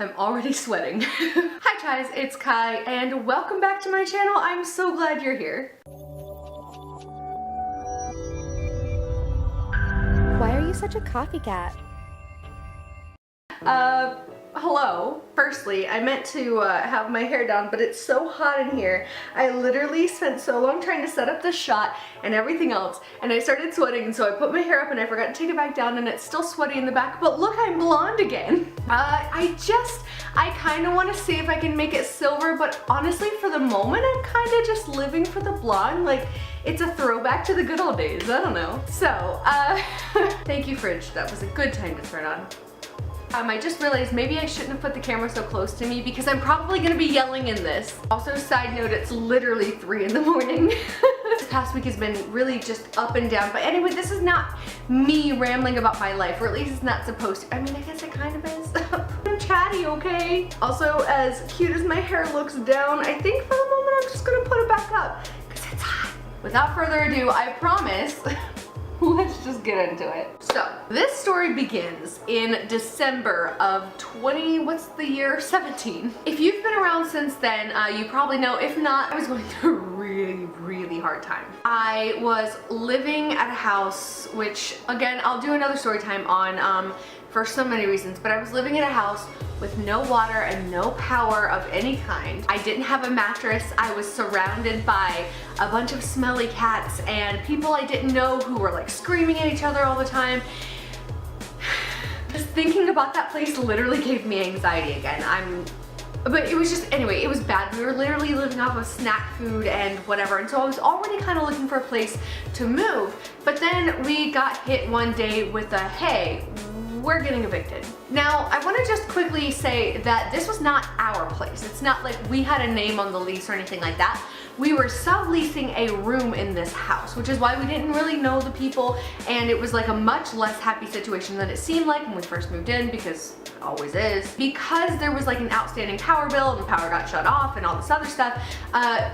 I'm already sweating. Hi guys, it's Kai and welcome back to my channel. I'm so glad you're here. Why are you such a copycat? Hello. Firstly, I meant to have my hair down, but it's so hot in here. I literally spent so long trying to set up this shot and everything else, and I started sweating, and so I put my hair up and I forgot to take it back down, and it's still sweaty in the back, but look, I'm blonde again. I kind of want to see if I can make it silver, but honestly, for the moment, I'm kind of just living for the blonde. Like, it's a throwback to the good old days. I don't know. So, thank you, fridge. That was a good time to turn on. I just realized maybe I shouldn't have put the camera so close to me because I'm probably gonna be yelling in this. Also, side note, it's literally 3 in the morning. This past week has been really just up and down. But anyway, this is not me rambling about my life, or at least it's not supposed to. I mean, I guess it kind of is. I'm chatty, okay? Also, as cute as my hair looks down, I think for the moment I'm just gonna put it back up because it's hot. Without further ado, I promise, let's just get into it. So, this story begins in December of 17. If you've been around since then, you probably know. If not, I was going through a really hard time. I was living at a house, which, again, I'll do another story time on for so many reasons, but I was living in a house with no water and no power of any kind. I didn't have a mattress. I was surrounded by a bunch of smelly cats and people I didn't know who were like screaming at each other all the time. Just thinking about that place literally gave me anxiety again. But it was just, anyway, it was bad. We were literally living off of snack food and whatever, and so I was already kind of looking for a place to move. But then we got hit one day with a, hey, we're getting evicted. Now, I want to just quickly say that this was not our place. It's not like we had a name on the lease or anything like that. We were subleasing a room in this house, which is why we didn't really know the people, and it was like a much less happy situation than it seemed like when we first moved in, because it always is. Because there was like an outstanding power bill and the power got shut off and all this other stuff,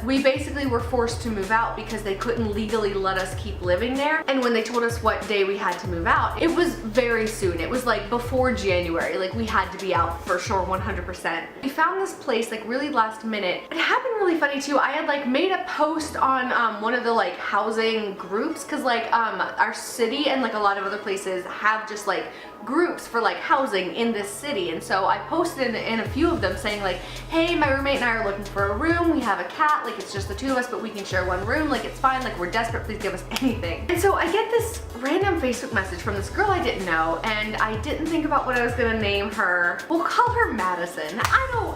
we basically were forced to move out because they couldn't legally let us keep living there. And when they told us what day we had to move out, it was very soon. It was like before January, like we had to be out for sure 100%. We found this place like really last minute. It happened really funny too. I had like made a post on one of the like housing groups, because like our city and like a lot of other places have just like groups for like housing in this city, and so I posted in a few of them saying like, hey, my roommate and I are looking for a room, we have a cat, like it's just the two of us, but we can share one room, like it's fine, like we're desperate, please give us anything. And so I get this random Facebook message from this girl I didn't know, and I didn't think about what I was gonna name her. We'll call her Madison. I don't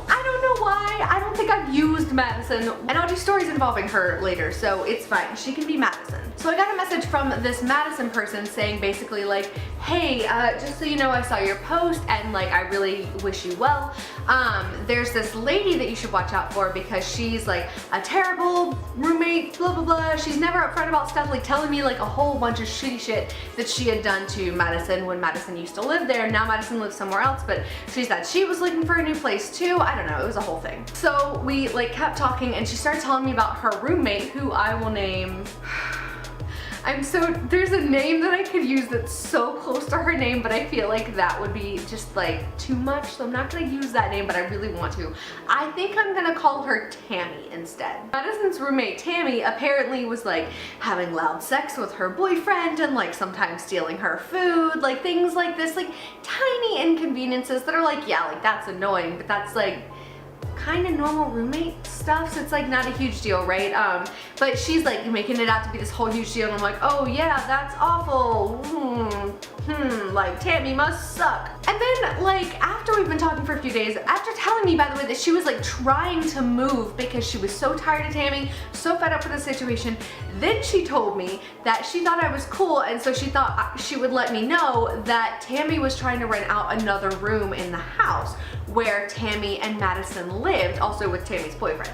know why. I don't think I've used Madison, and I'll do stories involving her later, so it's fine. She can be Madison. So I got a message from this Madison person saying basically like, hey, just so you know, I saw your post and like I really wish you well. There's this lady that you should watch out for because she's like a terrible roommate, blah blah blah. She's never upfront about stuff, like telling me like a whole bunch of shitty shit that she had done to Madison when Madison used to live there. Now Madison lives somewhere else, but she said she was looking for a new place too. I don't know, it was a whole thing. So we like kept talking and she started telling me about her roommate, who I will name, there's a name that I could use that's so close to her name, but I feel like that would be just like too much, so I'm not gonna use that name, but I really want to. I think I'm gonna call her Tammy instead. Madison's roommate, Tammy, apparently was like having loud sex with her boyfriend and like sometimes stealing her food, like things like this, like tiny inconveniences that are like, yeah, like that's annoying, but that's like kind of normal roommate stuff, so it's like not a huge deal, right? But she's like making it out to be this whole huge deal, and I'm like, oh yeah, that's awful. Like Tammy must suck. And then like after we've been talking for a few days, after telling me, by the way, that she was like trying to move because she was so tired of Tammy, so fed up with the situation, then she told me that she thought I was cool, and so she thought she would let me know that Tammy was trying to rent out another room in the house where Tammy and Madison lived, also with Tammy's boyfriend.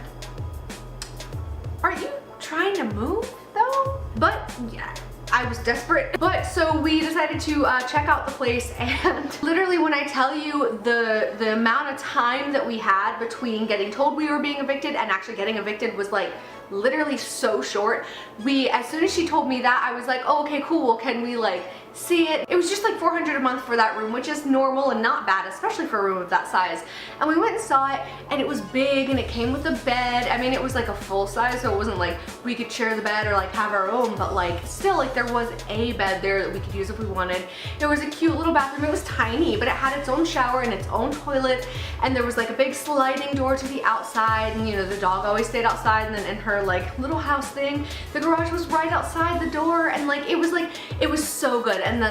Are you trying to move though? But yeah, I was desperate. But so we decided to check out the place, and literally when I tell you the amount of time that we had between getting told we were being evicted and actually getting evicted was like literally so short. As soon as she told me that, I was like, oh, okay, cool, well, can we like see it. It was just like $400 a month for that room, which is normal and not bad, especially for a room of that size. And we went and saw it, and it was big, and it came with a bed. I mean, it was like a full size, so it wasn't like we could share the bed or like have our own, but like still, like there was a bed there that we could use if we wanted. There was a cute little bathroom. It was tiny, but it had its own shower and its own toilet, and there was like a big sliding door to the outside, and you know, the dog always stayed outside, and then in her like little house thing, the garage was right outside the door, and like it was so good. And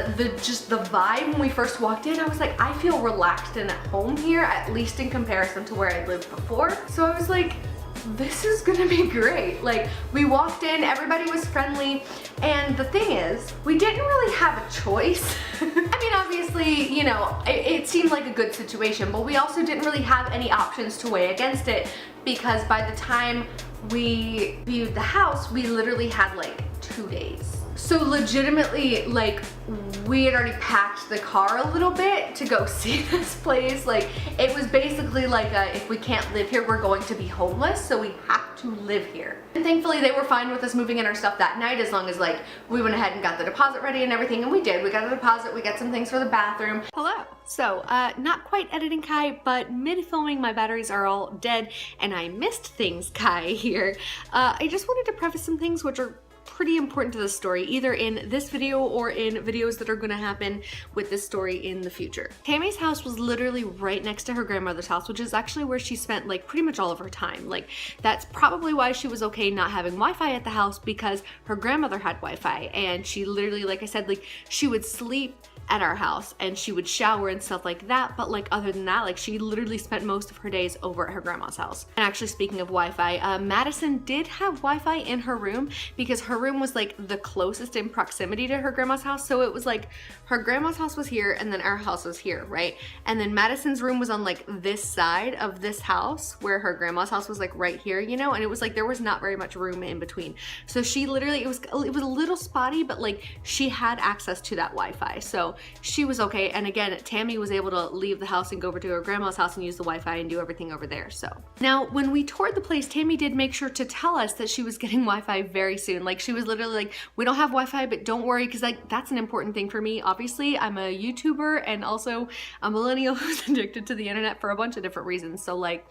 just the vibe when we first walked in, I was like, I feel relaxed and at home here, at least in comparison to where I lived before. So I was like, this is gonna be great. Like, we walked in, everybody was friendly, and the thing is, we didn't really have a choice. I mean, obviously, you know, it seemed like a good situation, but we also didn't really have any options to weigh against it, because by the time we viewed the house, we literally had like 2 days. So legitimately, like, we had already packed the car a little bit to go see this place. Like, it was basically like if we can't live here, we're going to be homeless, so we have to live here. And thankfully they were fine with us moving in our stuff that night, as long as like we went ahead and got the deposit ready and everything, and we did. We got a deposit, we got some things for the bathroom. Hello. So, not quite editing Kai, but mid-filming my batteries are all dead and I missed things, Kai here. I just wanted to preface some things which are pretty important to the story, either in this video or in videos that are going to happen with this story in the future. Tammy's house was literally right next to her grandmother's house, which is actually where she spent like pretty much all of her time. Like, that's probably why she was okay not having Wi-Fi at the house, because her grandmother had Wi-Fi, and she literally, like I said, like she would sleep at our house and she would shower and stuff like that, but like other than that, like she literally spent most of her days over at her grandma's house. And actually, speaking of Wi-Fi, Madison did have Wi-Fi in her room, because her room was like the closest in proximity to her grandma's house. So it was like her grandma's house was here and then our house was here, right? And then Madison's room was on like this side of this house, where her grandma's house was like right here, you know, and it was like there was not very much room in between. So she literally, it was a little spotty, but like she had access to that Wi-Fi. So she was okay. And again, Tammy was able to leave the house and go over to her grandma's house and use the Wi-Fi and do everything over there. So now when we toured the place, Tammy did make sure to tell us that she was getting Wi-Fi very soon. Like, she was literally like, we don't have Wi-Fi, but don't worry, because like that's an important thing for me. Obviously, I'm a YouTuber and also a millennial who's addicted to the internet for a bunch of different reasons. So like,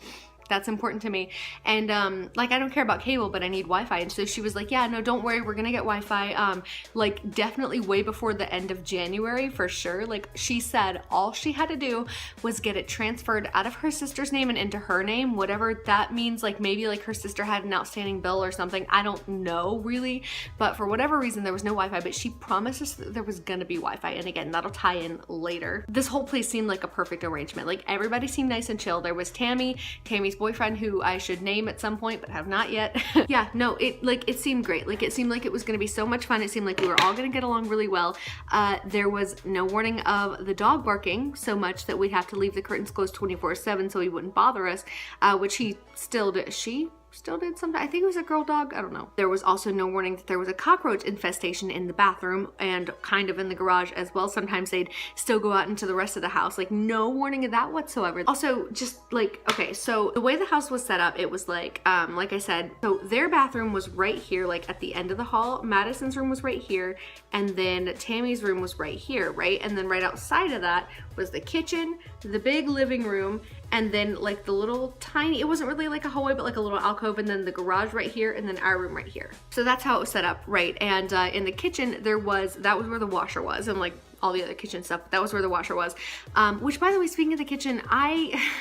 that's important to me. And like, I don't care about cable, but I need Wi-Fi. And so she was like, yeah, no, don't worry, we're gonna get Wi-Fi like definitely way before the end of January for sure. Like, she said all she had to do was get it transferred out of her sister's name and into her name, whatever that means. Like, maybe like her sister had an outstanding bill or something, I don't know really, but for whatever reason there was no Wi-Fi, but she promised us that there was gonna be Wi-Fi. And again, that'll tie in later. This whole place seemed like a perfect arrangement. Like, everybody seemed nice and chill. There was Tammy's boyfriend, who I should name at some point but have not yet. Yeah, no, it seemed great. Like, it seemed like it was gonna be so much fun. It seemed like we were all gonna get along really well. There was no warning of the dog barking so much that we'd have to leave the curtains closed 24/7 so he wouldn't bother us, which he still did. She still did sometimes. I think it was a girl dog, I don't know. There was also no warning that there was a cockroach infestation in the bathroom and kind of in the garage as well. Sometimes they'd still go out into the rest of the house. Like, no warning of that whatsoever. Also, just like, okay, so the way the house was set up, it was like I said, so their bathroom was right here, like at the end of the hall. Madison's room was right here, and then Tammy's room was right here, right? And then right outside of that was the kitchen, the big living room, and then like the little tiny, it wasn't really like a hallway, but like a little alcove, and then the garage right here, and then our room right here. So that's how it was set up, right? And in the kitchen, that was where the washer was, and like all the other kitchen stuff, that was where the washer was. Which, by the way, speaking of the kitchen,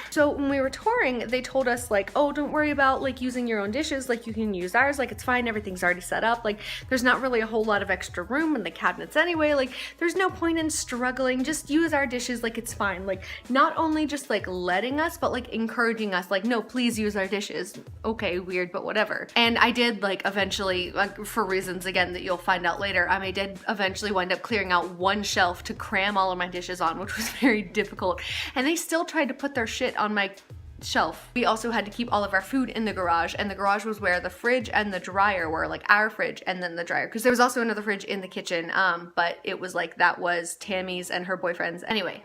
so when we were touring, they told us like, oh, don't worry about like using your own dishes, like you can use ours, like it's fine, everything's already set up, like there's not really a whole lot of extra room in the cabinets anyway, like there's no point in struggling, just use our dishes, like it's fine. Like, not only just like letting us, but like encouraging us, like, no, please use our dishes. Okay, weird, but whatever. And I did, like, eventually, like, for reasons again that you'll find out later, I did eventually wind up clearing out one shelf to cram all of my dishes on, which was very difficult. And they still tried to put their shit on my shelf. We also had to keep all of our food in the garage, and the garage was where the fridge and the dryer were, like our fridge and then the dryer, because there was also another fridge in the kitchen, but it was like, that was Tammy's and her boyfriend's. Anyway,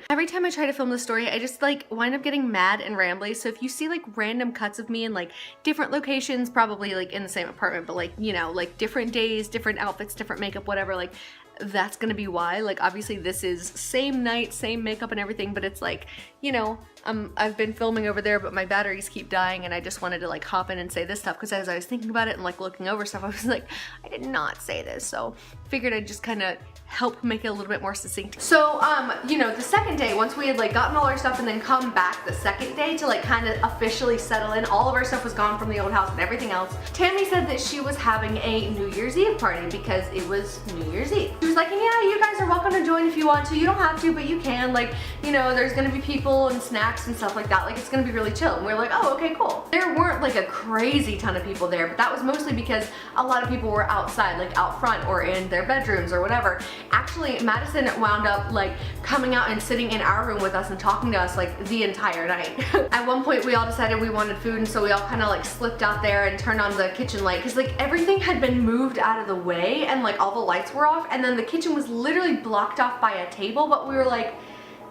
every time I try to film this story, I just like wind up getting mad and rambly. So if you see like random cuts of me in like different locations, probably like in the same apartment, but like, you know, like different days, different outfits, different makeup, whatever, like that's gonna be why. Like, obviously this is same night, same makeup and everything, but it's like, you know, I've been filming over there, but my batteries keep dying, and I just wanted to like hop in and say this stuff, because as I was thinking about it and like looking over stuff, I was like, I did not say this, so figured I'd just kind of help make it a little bit more succinct. So, you know, the second day, once we had like gotten all our stuff and then come back the second day to like kind of officially settle in, all of our stuff was gone from the old house and everything else, Tammy said that she was having a New Year's Eve party because it was New Year's Eve. She was like, yeah, you guys are welcome to join if you want to. You don't have to, but you can. Like, you know, there's gonna be people and snacks and stuff like that. Like, it's gonna be really chill. And we were like, oh, okay, cool. There weren't like a crazy ton of people there, but that was mostly because a lot of people were outside, like out front or in their bedrooms or whatever. Actually, Madison wound up like coming out and sitting in our room with us and talking to us like the entire night. At one point we all decided we wanted food, and so we all kind of like slipped out there and turned on the kitchen light, because like everything had been moved out of the way and like all the lights were off, and then the kitchen was literally blocked off by a table, but we were like,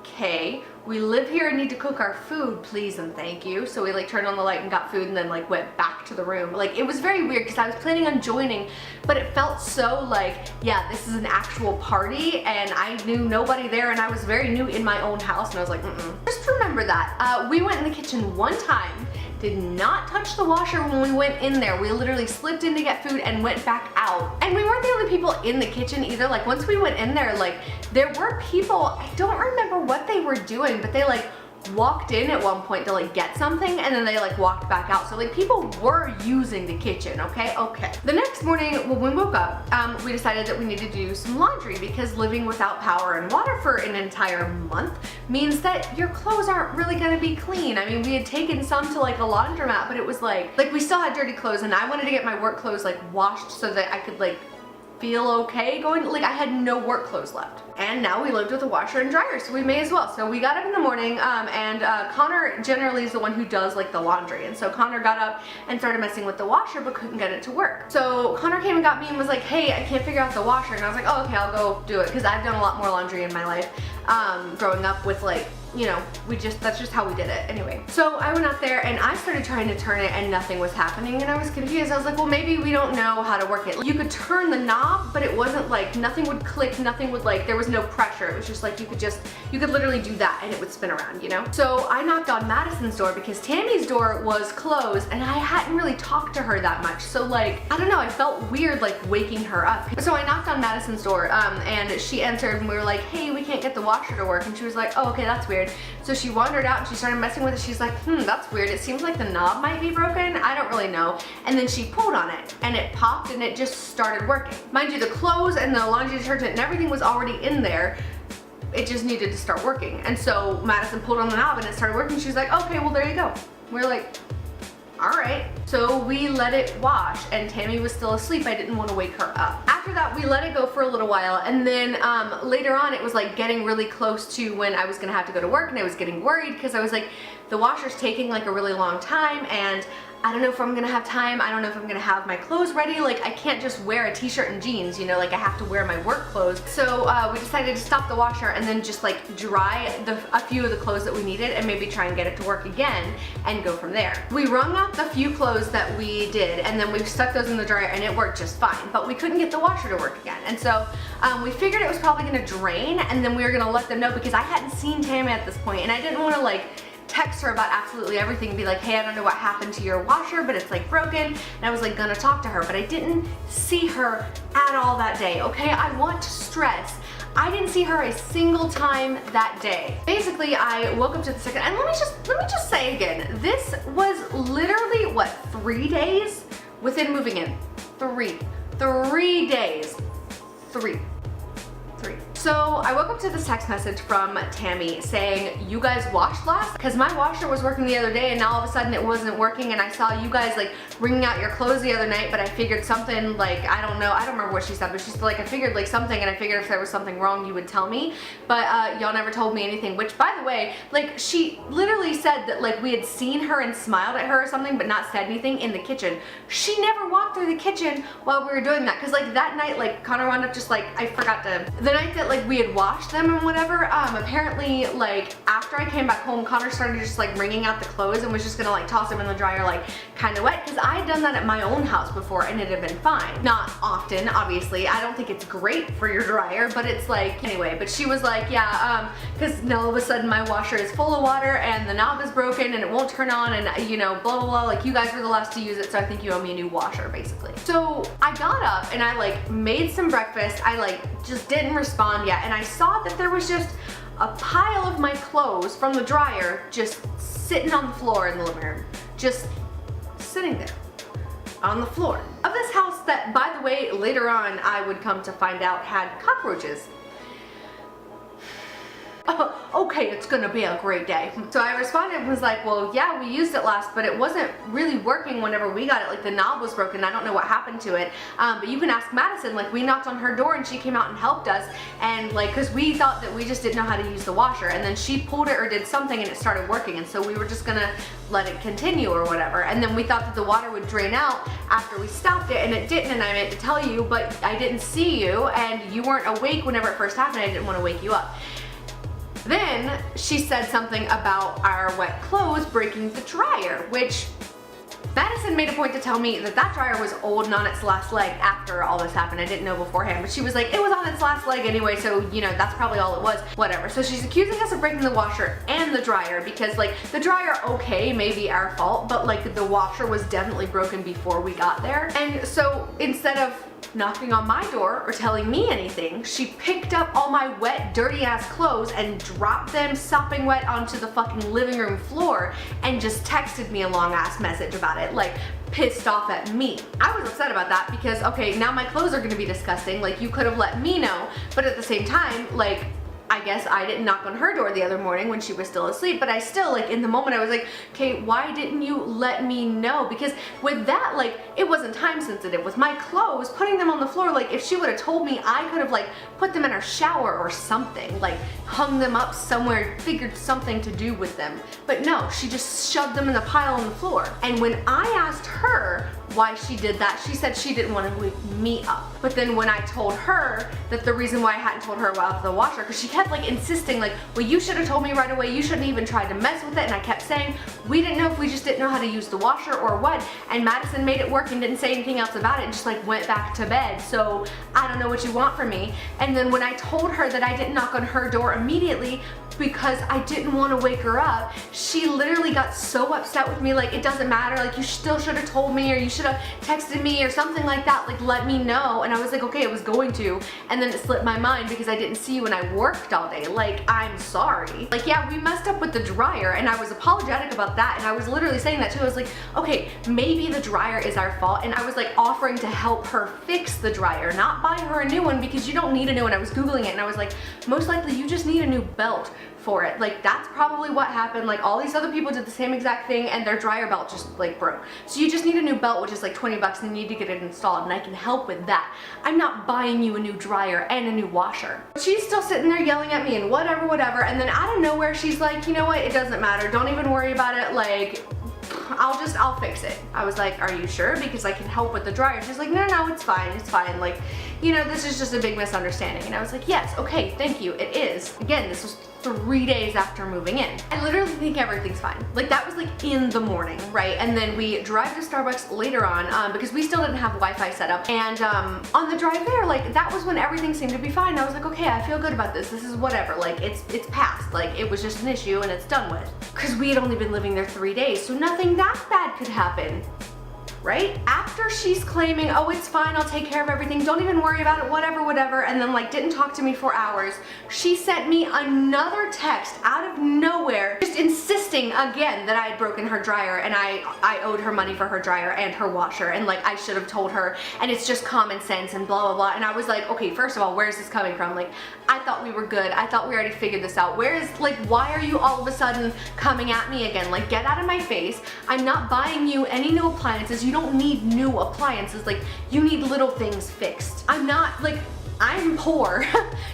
okay, we live here and need to cook our food, please and thank you. So we like turned on the light and got food and then like went back to the room. Like, it was very weird because I was planning on joining, but it felt so like, yeah, this is an actual party, and I knew nobody there, and I was very new in my own house, and I was like, Just remember that. We went in the kitchen one time, did not touch the washer when we went in there. We literally slipped in to get food and went back out. And we weren't the only people in the kitchen either. Like, once we went in there, like, there were people, I don't remember what they were doing, but they like walked in at one point to like get something, and then they like walked back out. So like people were using the kitchen, okay? Okay. The next morning when we woke up, we decided that we needed to do some laundry, because living without power and water for an entire month means that your clothes aren't really gonna be clean. I mean, we had taken some to like a laundromat, but it was like we still had dirty clothes, and I wanted to get my work clothes like washed so that I could like feel okay going, like I had no work clothes left. And now we lived with a washer and dryer, so we may as well. So we got up in the morning, and Connor generally is the one who does like the laundry, and so Connor got up and started messing with the washer but couldn't get it to work. So Connor came and got me and was like, hey, I can't figure out the washer, and I was like, oh, okay, I'll go do it, because I've done a lot more laundry in my life growing up with like, you know, that's just how we did it anyway. So I went out there and I started trying to turn it, and nothing was happening, and I was confused. I was like, well, maybe we don't know how to work it. You could turn the knob, but it wasn't like, nothing would click, nothing would like, there was no pressure. It was just like, you could literally do that and it would spin around, you know? So I knocked on Madison's door because Tammy's door was closed, and I hadn't really talked to her that much. So like, I don't know, I felt weird like waking her up. So I knocked on Madison's door, and she answered, and we were like, hey, we can't get the washer to work. And she was like, oh, okay, that's weird. So she wandered out and she started messing with it. She's like, that's weird. It seems like the knob might be broken. I don't really know. And then she pulled on it and it popped and it just started working. Mind you, the clothes and the laundry detergent and everything was already in there. It just needed to start working. And so Madison pulled on the knob and it started working. She's like, okay, well, there you go. We're like, all right. So we let it wash, and Tammy was still asleep. I didn't want to wake her up. After that, we let it go for a little while, and then later on it was like getting really close to when I was gonna have to go to work, and I was getting worried because I was like, the washer's taking like a really long time, and I don't know if I'm gonna have time. I don't know if I'm gonna have my clothes ready. Like, I can't just wear a t-shirt and jeans, you know, like I have to wear my work clothes. So we decided to stop the washer and then just like dry a few of the clothes that we needed, and maybe try and get it to work again and go from there. We wrung out the few clothes that we did, and then we stuck those in the dryer, and it worked just fine, but we couldn't get the washer to work again. And so we figured it was probably gonna drain, and then we were gonna let them know, because I hadn't seen Tammy at this point, and I didn't wanna like text her about absolutely everything and be like, hey, I don't know what happened to your washer, but it's like broken. And I was like gonna talk to her, but I didn't see her at all that day, okay? I want to stress, I didn't see her a single time that day. Basically, I woke up to the second, and let me just say again, this was literally, what, 3 days within moving in? 3 days. Three. So I woke up to this text message from Tammy saying, you guys washed last? Because my washer was working the other day, and now all of a sudden it wasn't working, and I saw you guys like wringing out your clothes the other night, but I figured something, like, I don't know, I don't remember what she said, but she's like, I figured like something, and I figured if there was something wrong you would tell me, but y'all never told me anything. Which, by the way, like, she literally said that like we had seen her and smiled at her or something, but not said anything in the kitchen. She never walked through the kitchen while we were doing that, because like that night, like Connor wound up just like, I forgot to, the night that like we had washed them and whatever, apparently like after I came back home, Connor started just like wringing out the clothes and was just gonna like toss them in the dryer like kind of wet, because I had done that at my own house before and it had been fine. Not often, obviously. I don't think it's great for your dryer, but it's like, anyway, but she was like, yeah, because now all of a sudden my washer is full of water and the knob is broken and it won't turn on, and you know, blah blah blah, like you guys were the last to use it, so I think you owe me a new washer basically. So I got up and I like made some breakfast. I like just didn't respond yet, and I saw that there was just a pile of my clothes from the dryer just sitting on the floor in the living room, just sitting there on the floor of this house that, by the way, later on I would come to find out had cockroaches. Oh, okay, it's gonna be a great day. So I responded and was like, well, yeah, we used it last, but it wasn't really working whenever we got it. Like the knob was broken. I don't know what happened to it. But you can ask Madison. Like we knocked on her door and she came out and helped us. And like, cause we thought that we just didn't know how to use the washer. And then she pulled it or did something and it started working. And so we were just gonna let it continue or whatever. And then we thought that the water would drain out after we stopped it, and it didn't. And I meant to tell you, but I didn't see you and you weren't awake whenever it first happened. I didn't want to wake you up. Then she said something about our wet clothes breaking the dryer, which Madison made a point to tell me that that dryer was old and on its last leg after all this happened. I didn't know beforehand, but she was like, it was on its last leg anyway, so you know, that's probably all it was, whatever. So she's accusing us of breaking the washer and the dryer, because like the dryer, okay, may be our fault, but like the washer was definitely broken before we got there. And so instead of knocking on my door or telling me anything, she picked up all my wet, dirty ass clothes and dropped them sopping wet onto the fucking living room floor and just texted me a long ass message about it, like pissed off at me. I was upset about that because, okay, now my clothes are gonna be disgusting, like you could have let me know, but at the same time, like, I guess I didn't knock on her door the other morning when she was still asleep, but I still, like, in the moment I was like, okay, why didn't you let me know? Because with that, like, it wasn't time sensitive. With my clothes, putting them on the floor, like, if she would have told me, I could have, like, put them in her shower or something, like, hung them up somewhere, figured something to do with them. But no, she just shoved them in the pile on the floor. And when I asked her why she did that, she said she didn't want to wake me up. But then when I told her that the reason why I hadn't told her about the washer, because she kept like insisting like, well, you should have told me right away, you shouldn't even try to mess with it, and I kept saying we didn't know if we just didn't know how to use the washer or what, and Madison made it work and didn't say anything else about it and just like went back to bed, so I don't know what you want from me. And then when I told her that I didn't knock on her door immediately because I didn't want to wake her up, she literally got so upset with me, like, it doesn't matter, like, you still should have told me, or you should have texted me or something like that, like, let me know. And I was like, okay, I was going to, and then it slipped my mind because I didn't see you when I worked all day. Like, I'm sorry. Like, yeah, we messed up with the dryer and I was apologetic about that, and I was literally saying that too. I was like, okay, maybe the dryer is our fault, and I was like offering to help her fix the dryer, not buy her a new one, because you don't need a new one. I was Googling it and I was like, most likely you just need a new belt for it. Like, that's probably what happened. Like, all these other people did the same exact thing and their dryer belt just like broke. So you just need a new belt, which is like 20 bucks, and you need to get it installed, and I can help with that. I'm not buying you a new dryer and a new washer. She's still sitting there yelling at me and whatever, whatever, and then out of nowhere she's like, you know what, it doesn't matter, don't even worry about it, like, I'll fix it. I was like, are you sure? Because I can help with the dryer. She's like, no, it's fine. Like, you know, this is just a big misunderstanding. And I was like, yes, okay, thank you, it is. Again, this was 3 days after moving in. I literally think everything's fine. Like, that was like in the morning, right? And then we drive to Starbucks later on because we still didn't have Wi-Fi set up. And on the drive there, like, that was when everything seemed to be fine. I was like, okay, I feel good about this. This is whatever. Like, it's past. Like, it was just an issue and it's done with. Because we had only been living there 3 days, so nothing that bad could happen. Right? After she's claiming, oh, it's fine, I'll take care of everything, don't even worry about it, whatever, and then like didn't talk to me for hours, she sent me another text out of nowhere, just insisting again that I had broken her dryer and I owed her money for her dryer and her washer, and like I should have told her, and it's just common sense and blah blah blah. And I was like, okay, first of all, where is this coming from? Like, I thought we were good, I thought we already figured this out. Where is, like, why are you all of a sudden coming at me again? Like, get out of my face. I'm not buying you any new appliances. You don't need new appliances. Like, you need little things fixed. I'm not, like, I'm poor.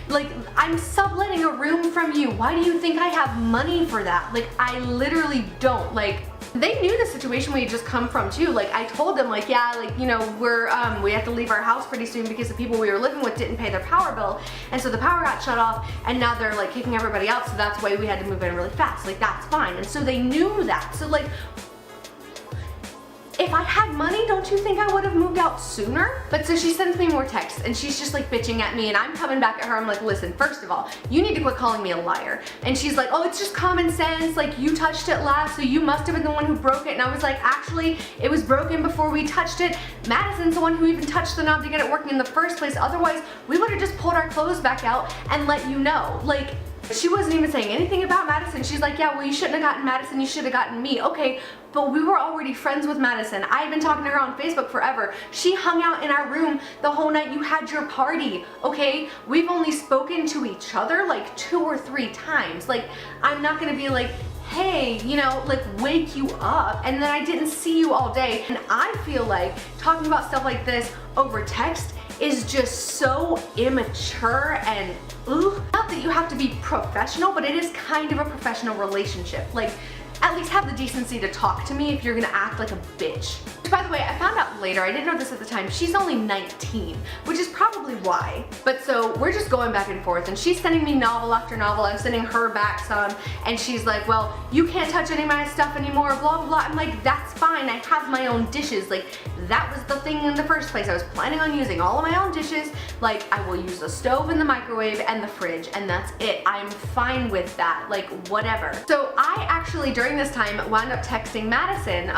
Like, I'm subletting a room from you. Why do you think I have money for that? Like, I literally don't. Like, They knew the situation we had just come from too. Like I told them like, yeah, like, you know, we have to leave our house pretty soon because the people we were living with didn't pay their power bill, and so the power got shut off, and now they're like kicking everybody out, so that's why we had to move in really fast. Like that's fine. And so they knew that. So like, if I had money, don't you think I would have moved out sooner? But so she sends me more texts and she's just like bitching at me, and I'm coming back at her. I'm like, listen, first of all, you need to quit calling me a liar. And she's like, oh, it's just common sense. Like you touched it last, so you must have been the one who broke it. And I was like, actually, it was broken before we touched it. Madison's the one who even touched the knob to get it working in the first place. Otherwise, we would have just pulled our clothes back out and let you know. Like, she wasn't even saying anything about Madison. She's like, yeah, well, you shouldn't have gotten Madison, you should have gotten me. Okay, but we were already friends with Madison. I had been talking to her on Facebook forever. She hung out in our room the whole night you had your party, okay? We've only spoken to each other like 2 or 3 times. Like, I'm not gonna be like, hey, you know, like wake you up, and then I didn't see you all day. And I feel like talking about stuff like this over text is just so immature and not that you have to be professional, but it is kind of a professional relationship. Like, at least have the decency to talk to me if you're gonna act like a bitch. Which, by the way, I found out later, I didn't know this at the time, she's only 19, which is probably why. But so we're just going back and forth, and she's sending me novel after novel, I'm sending her back some, and she's like, well, you can't touch any of my stuff anymore, blah, blah, blah. I'm like, that's fine, I have my own dishes. Like, that was the thing in the first place. I was planning on using all of my own dishes. Like, I will use the stove and the microwave and the fridge, and that's it. I'm fine with that, like, whatever. So I actually, during this time, wound up texting Madison,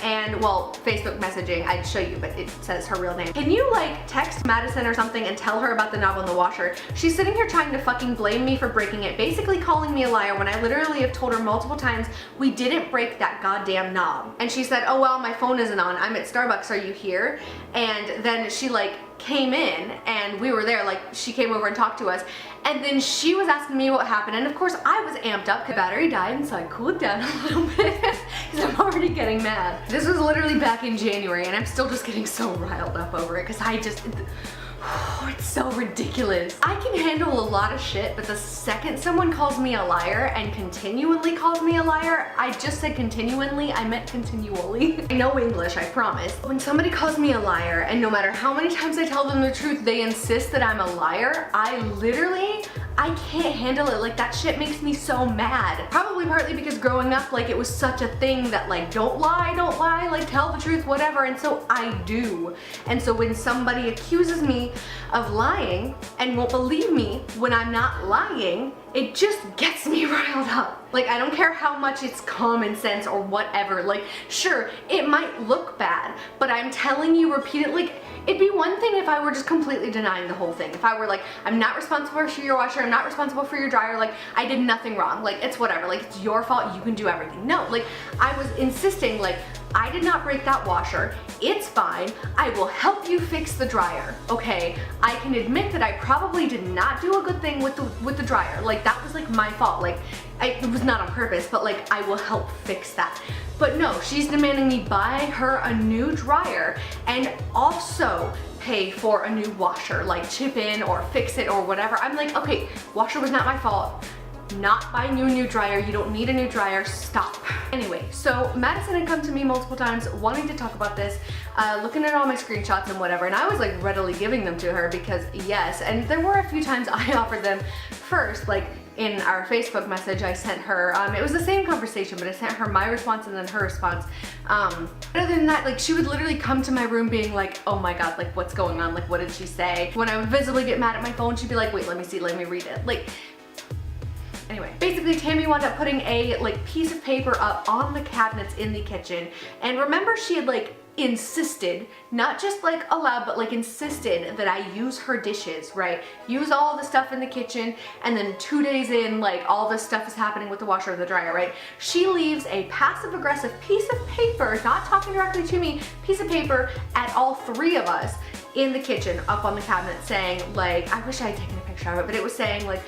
and, well, Facebook messaging, I'd show you, but it says her real name. Can you, like, text Madison or something and tell her about the knob on the washer? She's sitting here trying to fucking blame me for breaking it, basically calling me a liar when I literally have told her multiple times we didn't break that goddamn knob. And she said, oh, well, my phone isn't on. I'm at Starbucks. Are you here? And then she, like, came in and we were there, like she came over and talked to us, and then she was asking me what happened, and of course I was amped up because battery died, and so I cooled down a little bit because I'm already getting mad. This was literally back in January and I'm still just getting so riled up over it because it's so ridiculous. I can handle a lot of shit, but the second someone calls me a liar and continually calls me a liar, I just said continually, I meant continually. I know English, I promise. When somebody calls me a liar, and no matter how many times I tell them the truth, they insist that I'm a liar, I can't handle it. Like, that shit makes me so mad. Probably partly because growing up, like, it was such a thing that, like, don't lie, like, tell the truth, whatever, and so I do. And so when somebody accuses me of lying and won't believe me when I'm not lying, it just gets me riled up. Like, I don't care how much it's common sense or whatever. Like, sure, it might look bad, but I'm telling you repeatedly, like, it'd be one thing if I were just completely denying the whole thing. If I were like, I'm not responsible for your washer, I'm not responsible for your dryer, like, I did nothing wrong, like, it's whatever, like, it's your fault, you can do everything. No, like, I was insisting, like, I did not break that washer, it's fine, I will help you fix the dryer, okay? I can admit that I probably did not do a good thing with the dryer, like, that was, like, my fault, like, it was not on purpose, but, like, I will help fix that. But no, she's demanding me buy her a new dryer and also pay for a new washer, like chip in or fix it or whatever. I'm like, okay, washer was not my fault. Not buying you a new dryer, you don't need a new dryer, stop. Anyway, so Madison had come to me multiple times wanting to talk about this, looking at all my screenshots and whatever, and I was like readily giving them to her because yes, and there were a few times I offered them first, like in our Facebook message I sent her, it was the same conversation, but I sent her my response and then her response. Other than that, like, she would literally come to my room being like, oh my god, like, what's going on, like, what did she say? When I would visibly get mad at my phone, she'd be like, wait, let me see, let me read it. Like, anyway, basically Tammy wound up putting a like piece of paper up on the cabinets in the kitchen, and remember she had like insisted, not just like allowed, but like insisted that I use her dishes, right? Use all the stuff in the kitchen, and then 2 days in, like, all this stuff is happening with the washer and the dryer, right? She leaves a passive-aggressive piece of paper, not talking directly to me, piece of paper at all 3 of us in the kitchen up on the cabinet saying, like, I wish I had taken a picture of it, but it was saying, like,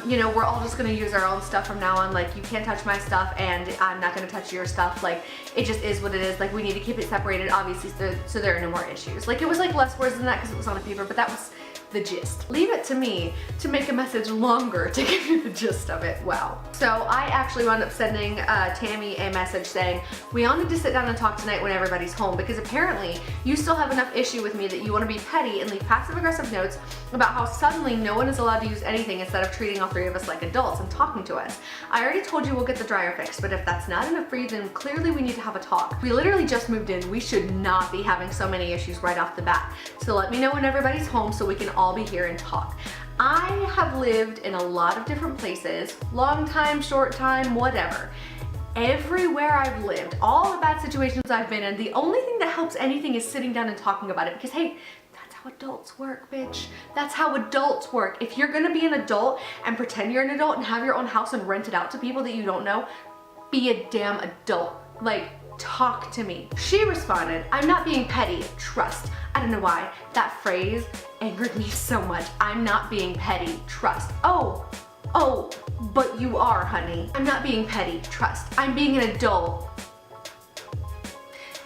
you know, we're all just gonna use our own stuff from now on, like, you can't touch my stuff and I'm not gonna touch your stuff, like, it just is what it is, like, we need to keep it separated, obviously, so there are no more issues. Like, it was like less words than that because it was on a paper, but that was the gist. Leave it to me to make a message longer to give you the gist of it. Wow. So I actually wound up sending Tammy a message saying, we all need to sit down and talk tonight when everybody's home, because apparently you still have enough issue with me that you want to be petty and leave passive aggressive notes about how suddenly no one is allowed to use anything instead of treating all three of us like adults and talking to us. I already told you we'll get the dryer fixed, but if that's not enough for you, then clearly we need to have a talk. We literally just moved in. We should not be having so many issues right off the bat. So let me know when everybody's home so we can all be here and talk. I have lived in a lot of different places, long time, short time, whatever. Everywhere I've lived, all the bad situations I've been in, the only thing that helps anything is sitting down and talking about it, because hey, that's how adults work, bitch. That's how adults work. If you're gonna be an adult and pretend you're an adult and have your own house and rent it out to people that you don't know, be a damn adult. Like, talk to me. She responded, I'm not being petty, trust. I don't know why. That phrase angered me so much. I'm not being petty, trust. Oh, but you are, honey. I'm not being petty, trust. I'm being an adult.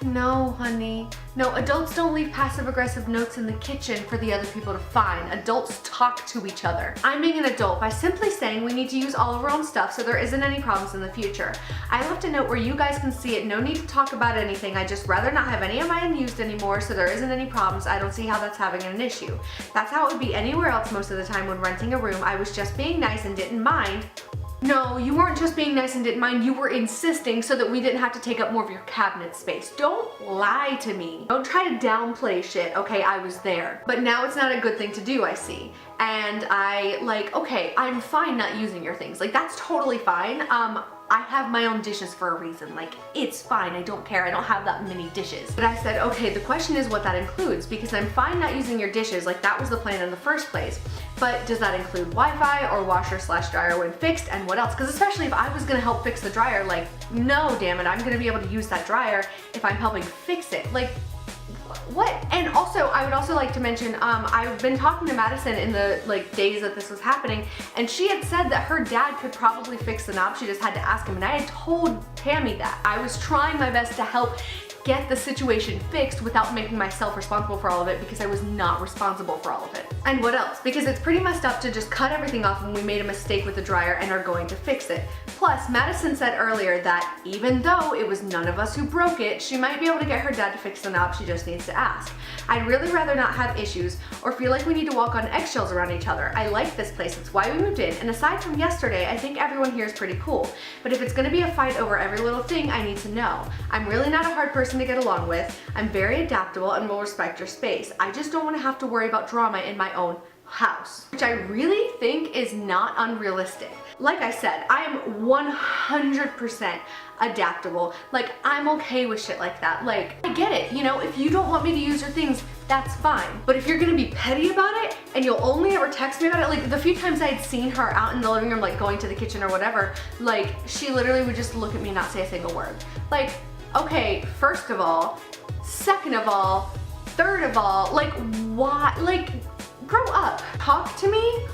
No, honey. No, adults don't leave passive-aggressive notes in the kitchen for the other people to find. Adults talk to each other. I'm being an adult by simply saying we need to use all of our own stuff so there isn't any problems in the future. I left a note where you guys can see it. No need to talk about anything. I just rather not have any of mine used anymore so there isn't any problems. I don't see how that's having an issue. That's how it would be anywhere else most of the time when renting a room. I was just being nice and didn't mind. No, you weren't just being nice and didn't mind, you were insisting so that we didn't have to take up more of your cabinet space. Don't lie to me. Don't try to downplay shit, okay? I was there. But now it's not a good thing to do, I see. And okay, I'm fine not using your things. Like, that's totally fine. I have my own dishes for a reason. Like, it's fine, I don't care, I don't have that many dishes. But I said, okay, the question is what that includes, because I'm fine not using your dishes, like that was the plan in the first place. But does that include Wi-Fi or washer/dryer when fixed, and what else? Because especially if I was gonna help fix the dryer, like, no, damn it, I'm gonna be able to use that dryer if I'm helping fix it. Like, what? And also, I would also like to mention, I've been talking to Madison in the days that this was happening, and she had said that her dad could probably fix the knob. She just had to ask him, and I had told Tammy that. I was trying my best to help get the situation fixed without making myself responsible for all of it, because I was not responsible for all of it. And what else? Because it's pretty messed up to just cut everything off when we made a mistake with the dryer and are going to fix it. Plus, Madison said earlier that even though it was none of us who broke it, she might be able to get her dad to fix the knob, she just needs to ask. I'd really rather not have issues or feel like we need to walk on eggshells around each other. I like this place, it's why we moved in, and aside from yesterday, I think everyone here is pretty cool. But if it's gonna be a fight over every little thing, I need to know. I'm really not a hard person to get along with. I'm very adaptable and will respect your space. I just don't want to have to worry about drama in my own house, which I really think is not unrealistic. Like I said, I am 100% adaptable. Like, I'm okay with shit like that. Like, I get it, you know, if you don't want me to use your things, that's fine. But if you're gonna be petty about it and you'll only ever text me about it, like the few times I had seen her out in the living room, like going to the kitchen or whatever, like she literally would just look at me and not say a single word. Like, okay, first of all, second of all, third of all, like, why? Like, grow up. Talk to me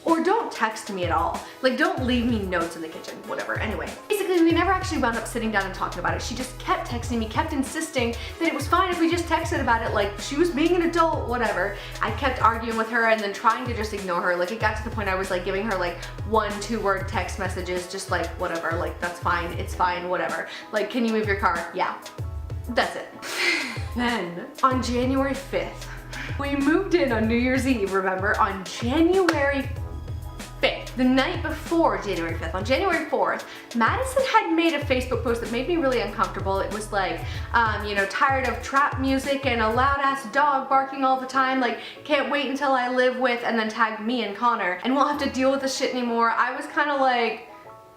or don't text me at all. Like, don't leave me notes in the kitchen, whatever. Anyway, basically we never actually wound up sitting down and talking about it. She just kept texting me, kept insisting that it was fine if we just texted about it, like she was being an adult, whatever. I kept arguing with her and then trying to just ignore her. Like, it got to the point I was like giving her like 1-2 word text messages, just like whatever, like that's fine, it's fine, whatever. Like, can you move your car? Yeah, that's it. Then on January 5th, we moved in on New Year's Eve, remember? On January 5th, the night before January 5th, on January 4th, Madison had made a Facebook post that made me really uncomfortable. It was like, you know, tired of trap music and a loud ass dog barking all the time, like can't wait until I live with, and then tagged me and Connor, and won't have to deal with this shit anymore. I was kind of like,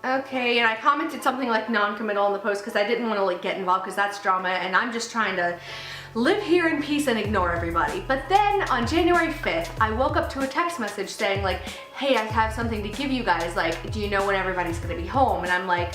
okay, and I commented something like non-committal in the post because I didn't want to like get involved because that's drama and I'm just trying to live here in peace and ignore everybody. But then on January 5th, I woke up to a text message saying like, hey, I have something to give you guys, like, do you know when everybody's gonna be home? And I'm like,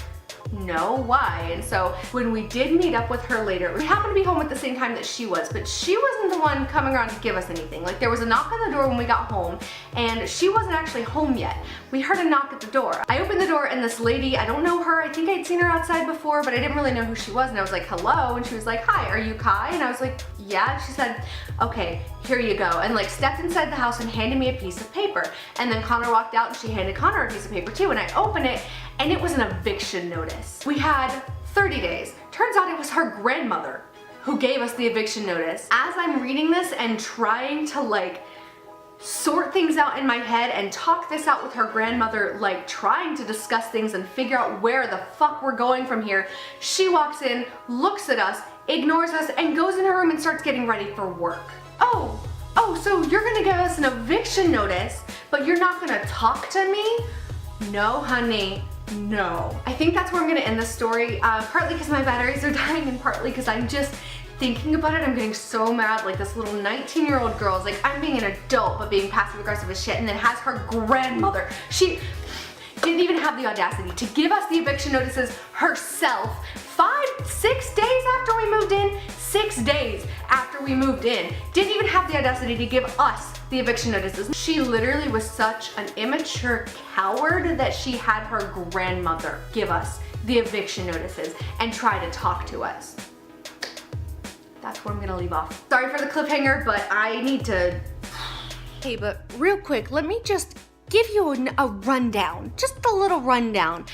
no, why? And so when we did meet up with her later, we happened to be home at the same time that she was, but she wasn't the one coming around to give us anything. Like, there was a knock on the door when we got home, and she wasn't actually home yet. We heard a knock at the door. I opened the door, and this lady, I don't know her, I think I'd seen her outside before, but I didn't really know who she was, and I was like, hello, and she was like, hi, are you Kai? And I was like, yeah. She said, okay, here you go, and like stepped inside the house and handed me a piece of paper. And then Connor walked out and she handed Connor a piece of paper too, and I opened it, and it was an eviction notice. We had 30 days. Turns out it was her grandmother who gave us the eviction notice. As I'm reading this and trying to like sort things out in my head and talk this out with her grandmother, like trying to discuss things and figure out where the fuck we're going from here, she walks in, looks at us, ignores us, and goes in her room and starts getting ready for work. Oh, so you're gonna give us an eviction notice, but you're not gonna talk to me? No, honey, no. I think that's where I'm gonna end this story, partly because my batteries are dying and partly because I'm just thinking about it. I'm getting so mad. Like, this little 19-year-old girl is like, I'm being an adult but being passive aggressive as shit, and then has her grandmother. She didn't even have the audacity to give us the eviction notices herself 6 days after we moved in. 6 days after we moved in. Didn't even have the audacity to give us the eviction notices. She literally was such an immature coward that she had her grandmother give us the eviction notices and try to talk to us. That's where I'm gonna leave off. Sorry for the cliffhanger, but I need to... Hey, but real quick, let me just give you a rundown, just a little rundown,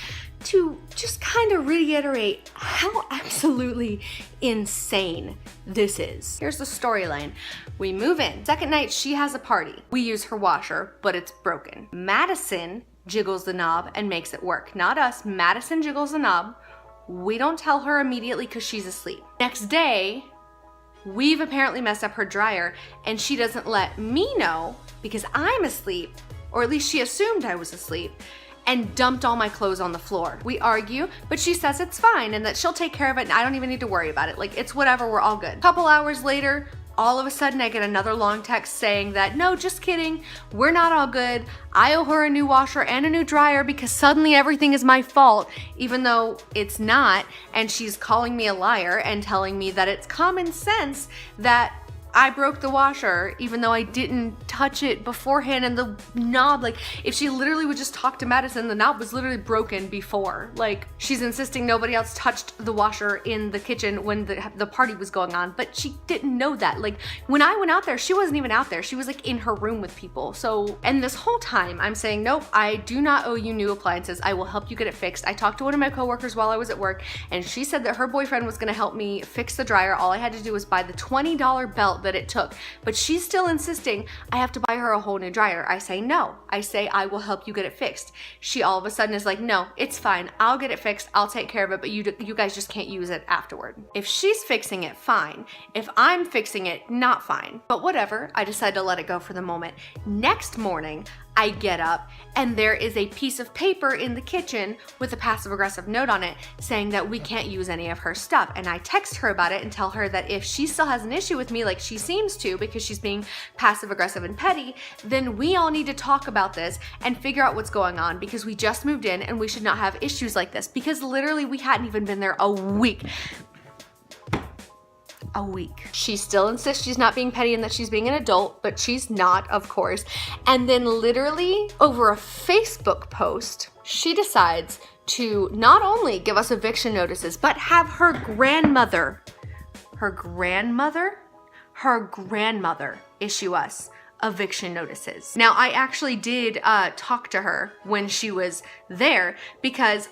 to just kind of reiterate how absolutely insane this is. Here's the storyline. We move in. Second night, she has a party. We use her washer, but it's broken. Madison jiggles the knob and makes it work. Not us. Madison jiggles the knob. We don't tell her immediately because she's asleep. Next day, we've apparently messed up her dryer, and she doesn't let me know because I'm asleep, or at least she assumed I was asleep, and dumped all my clothes on the floor. We argue, but she says it's fine and that she'll take care of it and I don't even need to worry about it. Like, it's whatever, we're all good. Couple hours later, all of a sudden I get another long text saying that, no, just kidding, we're not all good. I owe her a new washer and a new dryer because suddenly everything is my fault, even though it's not. And she's calling me a liar and telling me that it's common sense that I broke the washer even though I didn't touch it beforehand, and the knob, like, if she literally would just talk to Madison, the knob was literally broken before. Like, she's insisting nobody else touched the washer in the kitchen when the party was going on, but she didn't know that. Like, when I went out there, she wasn't even out there. She was like in her room with people. So, and this whole time I'm saying, nope, I do not owe you new appliances. I will help you get it fixed. I talked to one of my coworkers while I was at work, and she said that her boyfriend was gonna help me fix the dryer. All I had to do was buy the $20 belt that it took, but she's still insisting I have to buy her a whole new dryer. I say no. I say I will help you get it fixed. She all of a sudden is like, no, it's fine. I'll get it fixed. I'll take care of it, but you guys just can't use it afterward. If she's fixing it, fine. If I'm fixing it, not fine. But whatever, I decided to let it go for the moment. Next morning, I get up and there is a piece of paper in the kitchen with a passive aggressive note on it saying that we can't use any of her stuff. And I text her about it and tell her that if she still has an issue with me, like she seems to because she's being passive aggressive and petty, then we all need to talk about this and figure out what's going on, because we just moved in and we should not have issues like this, because literally we hadn't even been there a week. She still insists she's not being petty and that she's being an adult, but she's not, of course. And then literally over a Facebook post, she decides to not only give us eviction notices, but have her grandmother issue us eviction notices. Now, I actually did talk to her when she was there, because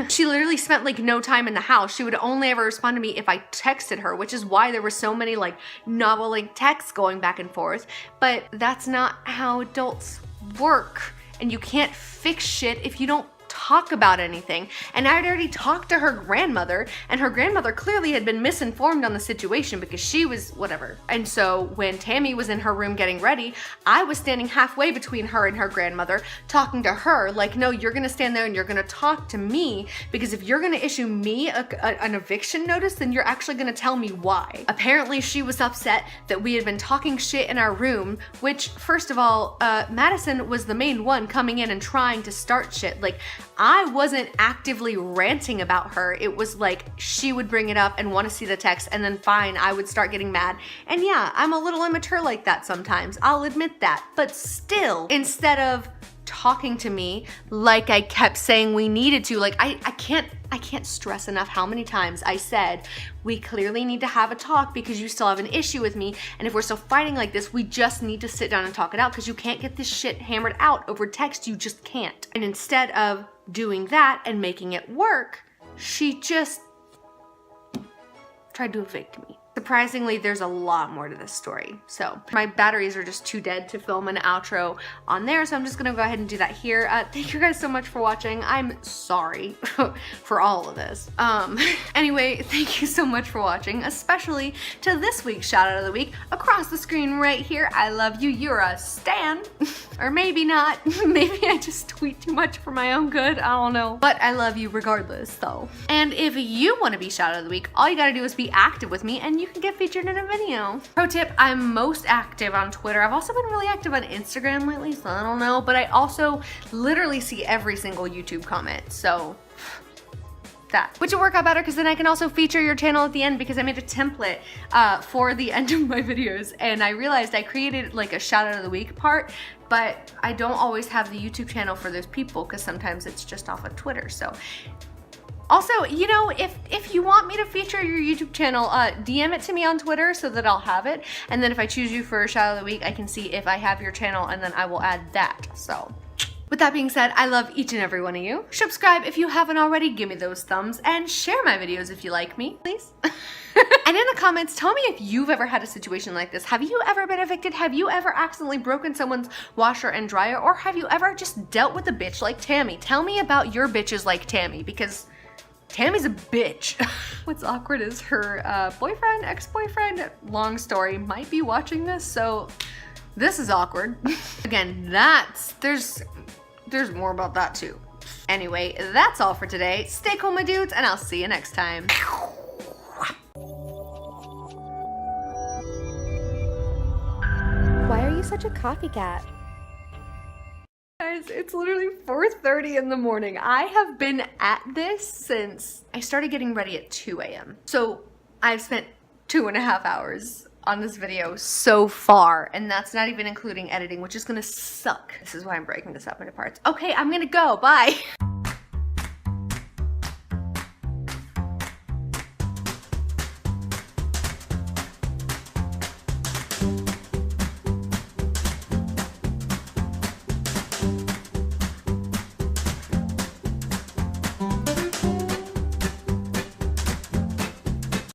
she literally spent like no time in the house. She would only ever respond to me if I texted her, which is why there were so many like novel like texts going back and forth. But that's not how adults work, and you can't fix shit if you don't talk about anything. And I had already talked to her grandmother, and her grandmother clearly had been misinformed on the situation because she was whatever. And so when Tammy was in her room getting ready, I was standing halfway between her and her grandmother, talking to her like, no, you're gonna stand there and you're gonna talk to me, because if you're gonna issue me an eviction notice, then you're actually gonna tell me why. Apparently she was upset that we had been talking shit in our room, which, first of all, Madison was the main one coming in and trying to start shit. Like, I wasn't actively ranting about her. It was like she would bring it up and want to see the text, and then fine, I would start getting mad. And yeah, I'm a little immature like that sometimes. I'll admit that. But still, instead of talking to me like I kept saying we needed to, like I can't stress enough how many times I said we clearly need to have a talk because you still have an issue with me, and if we're still fighting like this, we just need to sit down and talk it out because you can't get this shit hammered out over text. You just can't. And instead of doing that and making it work, she just tried to evict me. Surprisingly, there's a lot more to this story. So my batteries are just too dead to film an outro on there, so I'm just gonna go ahead and do that here. Thank you guys so much for watching. I'm sorry for all of this. Anyway, thank you so much for watching, especially to this week's shout out of the week. Across the screen right here, I love you, you're a stan. Or maybe not, maybe I just tweet too much for my own good, I don't know. But I love you regardless though. And if you wanna be shout out of the week, all you gotta do is be active with me and you can get featured in a video. Pro tip, I'm most active on Twitter. I've also been really active on Instagram lately, so I don't know, but I also literally see every single YouTube comment, so that. Which will work out better because then I can also feature your channel at the end because I made a template for the end of my videos, and I realized I created like a shout out of the week part, but I don't always have the YouTube channel for those people because sometimes it's just off of Twitter, so. Also, you know, if you want me to feature your YouTube channel, DM it to me on Twitter so that I'll have it. And then if I choose you for a shout of the week, I can see if I have your channel and then I will add that. So with that being said, I love each and every one of you. Subscribe if you haven't already, give me those thumbs, and share my videos if you like me, please. And in the comments, tell me if you've ever had a situation like this. Have you ever been evicted? Have you ever accidentally broken someone's washer and dryer? Or have you ever just dealt with a bitch like Tammy? Tell me about your bitches like Tammy, because Tammy's a bitch. What's awkward is her boyfriend, ex-boyfriend, long story, might be watching this, so this is awkward. Again, there's more about that too. Anyway, that's all for today. Stay cool, my dudes, and I'll see you next time. Why are you such a copycat? Guys, it's literally 4:30 in the morning. I have been at this since I started getting ready at 2 a.m. So I've spent 2.5 hours on this video so far, and that's not even including editing, which is gonna suck. This is why I'm breaking this up into parts. Okay, I'm gonna go, bye.